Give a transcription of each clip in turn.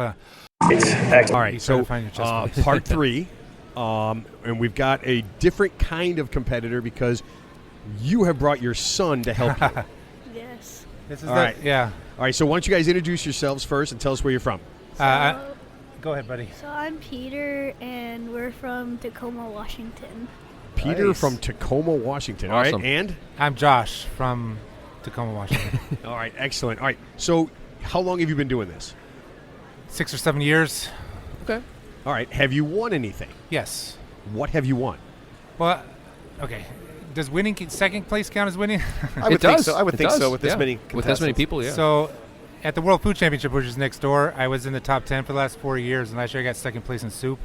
All right, so find your chest plate. part 3, and we've got a different kind of competitor because you have brought your son to help you. Yes. This is All right. Yeah. All right, so why don't you guys introduce yourselves first and tell us where you're from? Go ahead, buddy. So I'm Peter, and we're from Tacoma, Washington. Peter Nice. from Tacoma, Washington. All Awesome. right, and? I'm Josh from Tacoma, Washington. All right, excellent. All right, so how long have you been doing this? 6 or 7 years. Okay. All right, have you won anything? Yes. What have you won? Well, okay. Does winning second place count as winning? It think does. so. I would It think does. so with this Yeah. many With this many contestants. people, yeah. So, at the World Food Championship, which is next door, I was in the top 10 for the last 4 years, and last year I got second place in soup.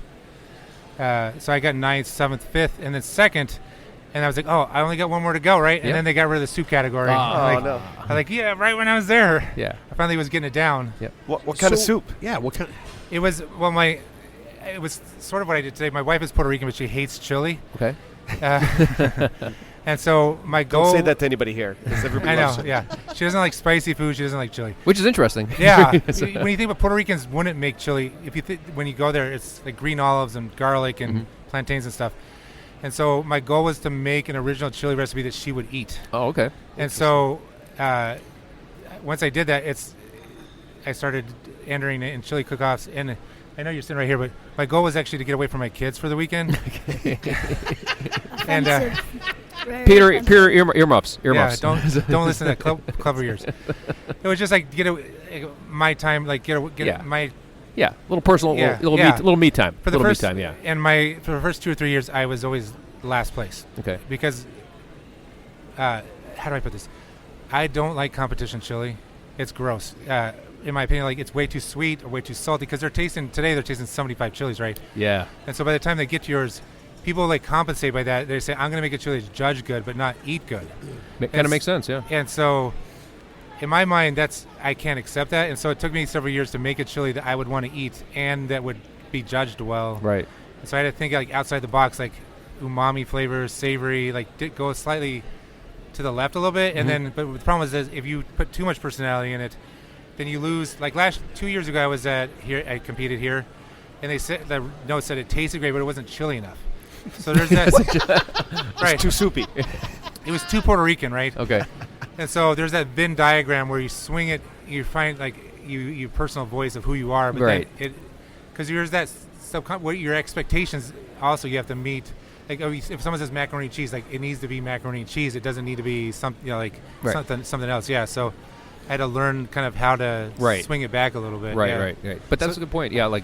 So I got 9th, 7th, 5th, and then second. And I was like, oh, I only got one more to go, right? And Yeah. then they got rid of the soup category. Oh, I'm like, no. I'm like, yeah, right when I was there. Yeah. I finally was getting it down. What kind of So- soup? Yeah, what kind? It was, it was sort of what I did today. My wife is Puerto Rican, but she hates chili. Okay. And so my goal. Don't say that to anybody here, because everybody I know, loves it. yeah. She doesn't like spicy food. She doesn't like chili. Which is interesting. Yeah. When you think about Puerto Ricans wouldn't make chili, if you when you go there, it's like green olives and garlic and plantains and stuff. And so my goal was to make an original chili recipe that she would eat. Oh, okay. And so once I did that, I started entering it in chili cook-offs. And I know you're sitting right here, but my goal was actually to get away from my kids for the weekend. And Offensive. Very Peter, offensive. earmuffs. yeah, don't listen to that clever ears. It was just like my time, like get Yeah. my. Yeah, little personal, Yeah, little yeah. me time. For the little first me time, yeah. And for the first 2 or 3 years, I was always last place Okay. because how do I put this? I don't like competition chili. It's gross. In my opinion, like it's way too sweet or way too salty because they're tasting 75 chilies, right? Yeah. And so by the time they get to yours, people like compensate by that. They say, I'm going to make a chili that's judge good, but not eat good. Kind of makes sense, yeah. And so in my mind, I can't accept that. And so it took me several years to make a chili that I would want to eat and that would be judged well. Right. And so I had to think like outside the box, like umami flavors, savory, like go slightly to the left a little bit. And then, but the problem is if you put too much personality in it, then you lose. Like 2 years ago, I competed here, and they said the note said it tasted great, but it wasn't chili enough. So there's that. Right. Too soupy. It was too Puerto Rican, right? Okay. And so there's that Venn diagram where you swing it, you find like your personal voice of who you are, but Right. then because there's that what your expectations also you have to meet. Like if someone says macaroni and cheese, like it needs to be macaroni and cheese. It doesn't need to be something Right. something else. Yeah. So I had to learn kind of how to Right. swing it back a little bit. Right, yeah. right. But that's a good point. Yeah, like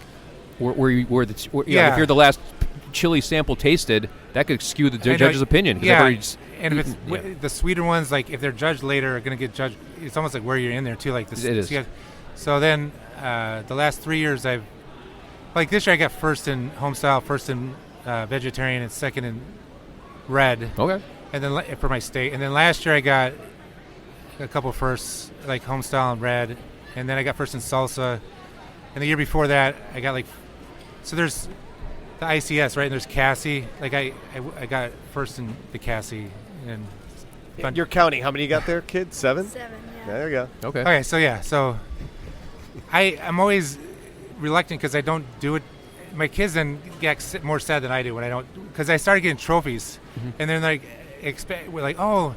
if Yeah. you're the last chili sample tasted, that could skew the I know- judge's opinion. 'cause they've Yeah. already just And if it's eaten- the sweeter ones, like if they're judged later, are going to get judged. It's almost like where you're in there too. Like this. It is. So then the last 3 years, like this year I got first in home style, first in vegetarian, and second in red. Okay. And then for my state, and then last year I got a couple firsts, like home style and red, and then I got first in salsa. And the year before that, I got so there's the ICS, right? And there's Cassie. Like I got first in the Cassie. And You're counting. How many you got there, kid? 7? 7, yeah. There you go. Okay. okay, so I'm always reluctant because I don't do it. My kids then get more sad than I do when I don't, because I started getting trophies, and then we're like, oh,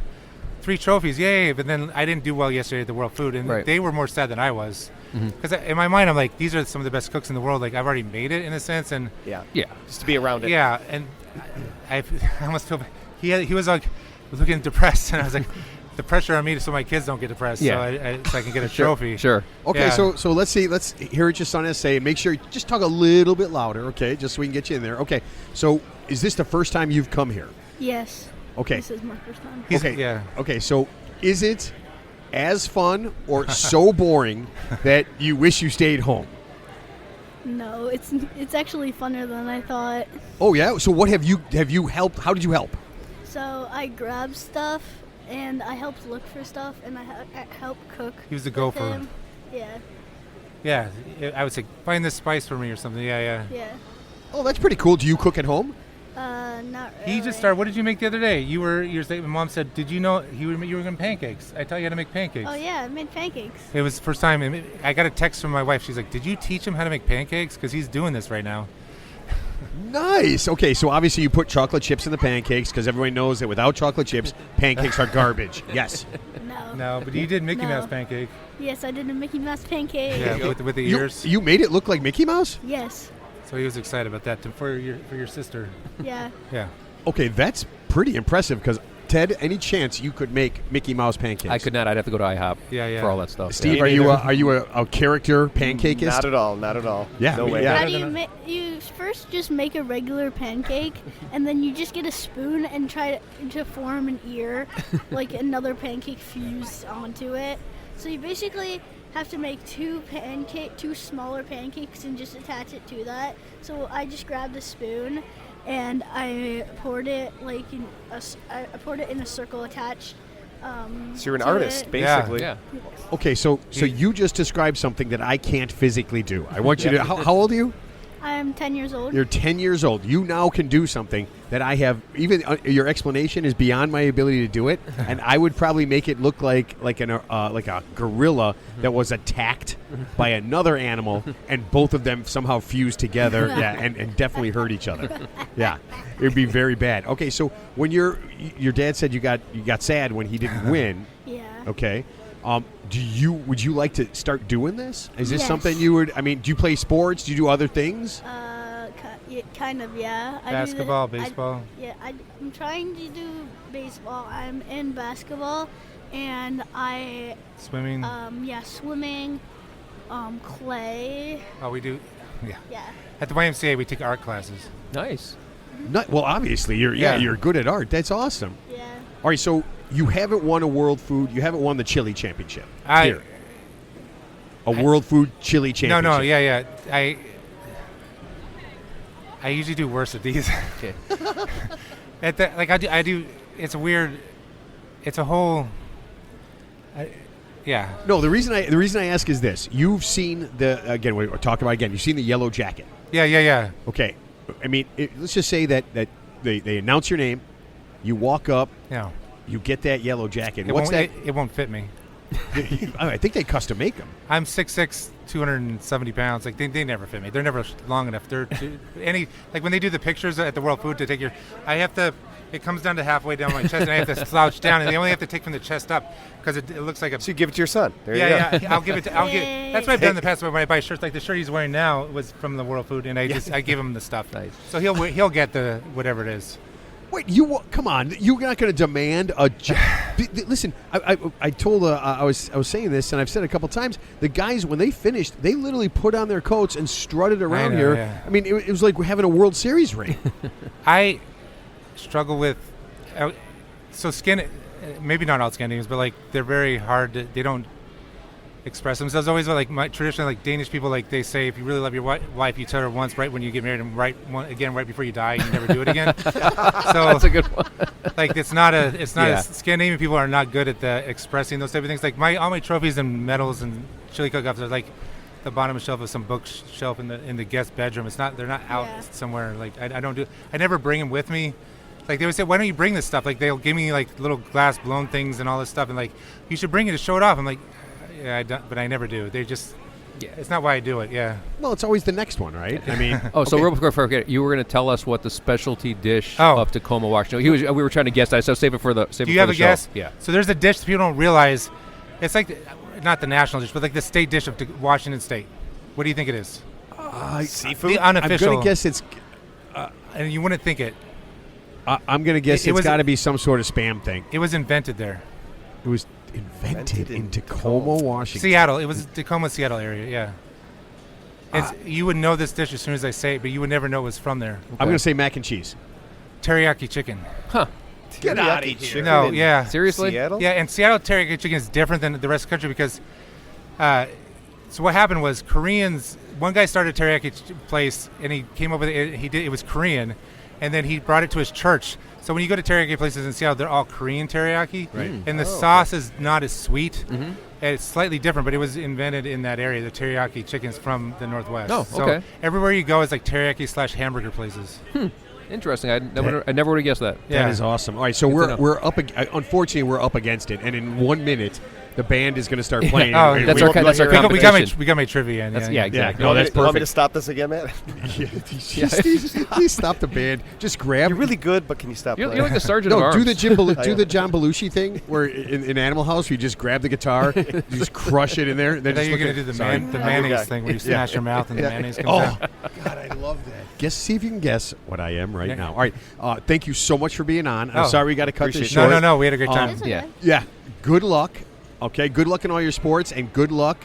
3 trophies, yay! But then I didn't do well yesterday at the World Food, and Right. they were more sad than I was, because in my mind I'm like, these are some of the best cooks in the world. Like I've already made it in a sense, and Yeah. Yeah. Just to be around it. yeah, and I almost feel he was like looking depressed, and I was like, the pressure on me so my kids don't get depressed, Yeah. so I can get a trophy. Sure. Okay, Yeah. so let's see. Let's hear what your son has to say. Make sure you just talk a little bit louder, okay, just so we can get you in there. Okay, so is this the first time you've come here? Yes. Okay. This is my first time. Okay. Yeah. Okay, so is it as fun or so boring that you wish you stayed home? No, it's actually funner than I thought. Oh yeah. So what have you helped? How did you help? So I grabbed stuff, and I helped look for stuff, and I helped cook. He was the with gopher. him. Yeah. Yeah, I would say find this spice for me or something. Yeah. Yeah. Oh, that's pretty cool. Do you cook at home? Not really. He just started. What did you make the other day? My mom said, "Did you know you were making pancakes?" I taught you how to make pancakes. Oh yeah, I made pancakes. It was the first time. And I got a text from my wife. She's like, "Did you teach him how to make pancakes? Because he's doing this right now." Nice. Okay, so obviously you put chocolate chips in the pancakes because everyone knows that without chocolate chips, pancakes are garbage. Yes. No. No, but you did Mickey No. Mouse pancake. Yes, I did a Mickey Mouse pancake. Yeah, with the You, ears. you made it look like Mickey Mouse? Yes. So he was excited about that for your sister. Yeah. Yeah. Okay, that's pretty impressive because, Ted, any chance you could make Mickey Mouse pancakes? I could not. I'd have to go to IHOP Yeah. for all that stuff. Steve, Me are you a character pancakeist? Not at all. Not at all. Yeah, No me- way. yeah. How do you you first just make a regular pancake, and then you just get a spoon and try to form an ear, like another pancake fused onto it. So you basically have to make two smaller pancakes and just attach it to that. So I just grabbed a spoon, and I poured it I poured it in a circle attached. So you're an to artist, it. basically. Yeah. Okay, so you just described something that I can't physically do. I want you to. How old are you? I'm 10 years old. You're 10 years old. You now can do something that I have. Even your explanation is beyond my ability to do it, and I would probably make it look like a gorilla that was attacked by another animal, and both of them somehow fused together. Yeah, and definitely hurt each other. Yeah, it would be very bad. Okay, so when your dad said you got sad when he didn't win. Yeah. Okay. Would you like to start doing this? Is this Yes. something you would? I mean, do you play sports? Do you do other things? Kind of, yeah. Basketball, baseball. I'm trying to do baseball. I'm in basketball, and Swimming. swimming, clay, Oh, we do. Yeah. yeah. At the YMCA, we take art classes. Nice. Well, obviously you're Yeah. you're good at art. That's awesome. Yeah. All right, so you haven't won a world food. You haven't won the chili championship. I- Here. A world food chili championship. No, yeah. I usually do worse at these. Okay. I do. It's a weird. It's a whole. Yeah. No, the reason I ask is this: you've seen we're talking about again. You've seen the Yellow Jacket. Yeah. Okay, I mean, let's just say that they announce your name, you walk up, Yeah. you get that Yellow Jacket. It What's won't, that? It won't fit me. I think they custom make them. I'm 6'6", 270 pounds. Like they never fit me. They're never long enough. They're like when they do the pictures at the World Food to take I have to. It comes down to halfway down my chest, and I have to slouch down, and they only have to take from the chest up because it looks like a. So you give it to your son. There you go. Yeah. I'll give it. Yay. That's what I've done in the past. When I buy shirts, like the shirt he's wearing now was from the World Food, and I give him the stuff. Nice. So he'll get the whatever it is. Wait, come on! You're not going to demand a. Listen, I told I was saying this, and I've said it a couple times. The guys, when they finished, they literally put on their coats and strutted around know, here. yeah. I mean, it was like we're having a World Series ring. I struggle with so skin. Maybe not all Scandinavians, but like they're very hard. They don't express themselves always. But like traditionally, like Danish people, like they say, if you really love your wife, you tell her once right when you get married, and right before you die, and you never do it again. So That's a good one. like it's not Yeah. Scandinavian people are not good at expressing those type of things. Like all my trophies and medals and chili cook-offs are like the bottom shelf of some bookshelf in the guest bedroom. They're not out Yeah. somewhere. Like I never bring them with me. Like they would say, why don't you bring this stuff? Like they'll give me like little glass blown things and all this stuff, and like you should bring it to show it off. I'm like, yeah, but I never do. They just, it's not why I do it. Yeah. Well, it's always the next one, right? I mean, Oh, so okay. real quick, forget you were going to tell us what the specialty dish Oh. of Tacoma, Washington. We were trying to guess that, so save it for the. Do you have a guess? Yeah. So there's a dish that people don't realize. It's like not the national dish, but like the state dish of Washington State. What do you think it is? Seafood? The I'm unofficial. going to guess it's. And you wouldn't think it. I'm going to guess It it's was- got to be some sort of spam thing. It was invented there. It was invented in in Tacoma, Washington. Seattle. It was Tacoma, Seattle area. Yeah. You would know this dish as soon as I say it, but you would never know it was from there. I'm going to say mac and cheese. Teriyaki chicken. Huh. Get outta Teriyaki here. chicken No, in yeah. Seriously? Seattle? Yeah, and Seattle teriyaki chicken is different than the rest of the country because, so what happened was Koreans. One guy started a teriyaki place, and he came up with it. It was Korean, and then he brought it to his church. So when you go to teriyaki places in Seattle, they're all Korean teriyaki, Right. and the sauce is not as sweet. And it's slightly different, but it was invented in that area. The teriyaki chicken is from the Northwest. Oh, So okay. everywhere you go is like teriyaki / hamburger places. Interesting. I never would have guessed that. Yeah. That is awesome. All right, so Good to know. we're up. Unfortunately, we're up against it, and in 1 minute, the band is going to start playing. Oh, And That's we- our we got competition. my trivia in. That's, yeah. exactly. No, that's Want me to perfect. stop this again, man? Please stop the band. Just grab. You're really good, but can you stop? You're playing? like the sergeant of No, arms. do the John Belushi thing where in Animal House you just grab the guitar, you just crush it in there. And I then thought just you were look going to at- do Sorry. the guy. mayonnaise thing where you smash your mouth and the mayonnaise comes Oh, out. God, I love that. See if you can guess what I am right Yeah. now. All right, thank you so much for being on. I'm Oh, sorry we got to cut this appreciate it. short. No, we had a great time. It's okay. Yeah. Yeah, good luck. Okay, good luck in all your sports, and good luck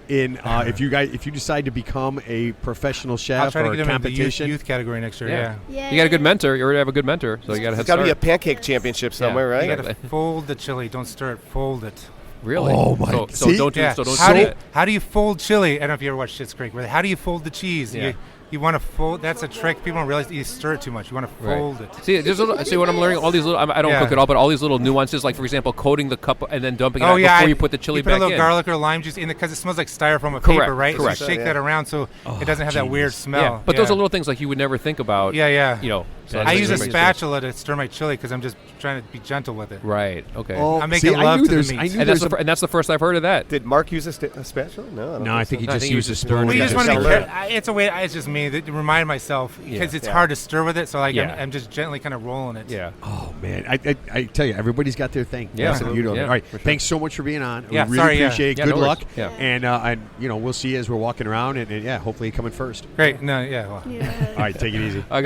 in if you decide to become a professional I'll chef try to or get a him in the competition. youth category next year. Yeah. Yeah. Yeah. You got a good mentor. You already have a good mentor, so you got a head There's got to start. be a pancake championship somewhere, You right? got to fold the chili. Don't stir it. Fold it. Really? Oh, my- So see? don't do. Yeah. So don't how, do do it. how do you fold chili? I don't know if you ever watched Schitt's Creek. But how do you fold the cheese? Yeah. You want to fold. That's a trick. People don't realize you stir it too much. You want to fold it. See, see what I'm learning. All these little. I don't Yeah. cook at all, but all these little nuances, like for example, coating the cup and then dumping it Oh out yeah, before you put the chili you put back a little in. garlic or lime juice in it because it smells like styrofoam of Correct, paper, right? correct. So you shake Yeah. that around so it doesn't have that weird genius. smell. Yeah, but those are little things like you would never think about. Yeah, yeah. You know. So I that's use a what makes spatula to stir my chili because I'm just trying to be gentle with it. Right. Okay. Oh, I'm making see, I love knew to the there's- meat. I knew and there's that's the first I've heard of that. Did Mark use a spatula? No, No, I think he No, I just think he used a used a spoon. spoon. Well, you and just got want it to Yeah. be careful. It's a way. It's just me to remind myself because it's Yeah. hard to stir with it. So like Yeah. I'm just gently kind of rolling it. Yeah. Oh man, I tell you, everybody's got their thing. Yeah. That's what you know. Yeah, All right, for sure. thanks so much for being on. Yeah, we really sorry, yeah. appreciate it. Yeah, Good no luck. worries. Yeah. And we'll see you as we're walking around, and yeah, hopefully you come in first. Great. No. Yeah. Well. Yeah. All right, take it easy. I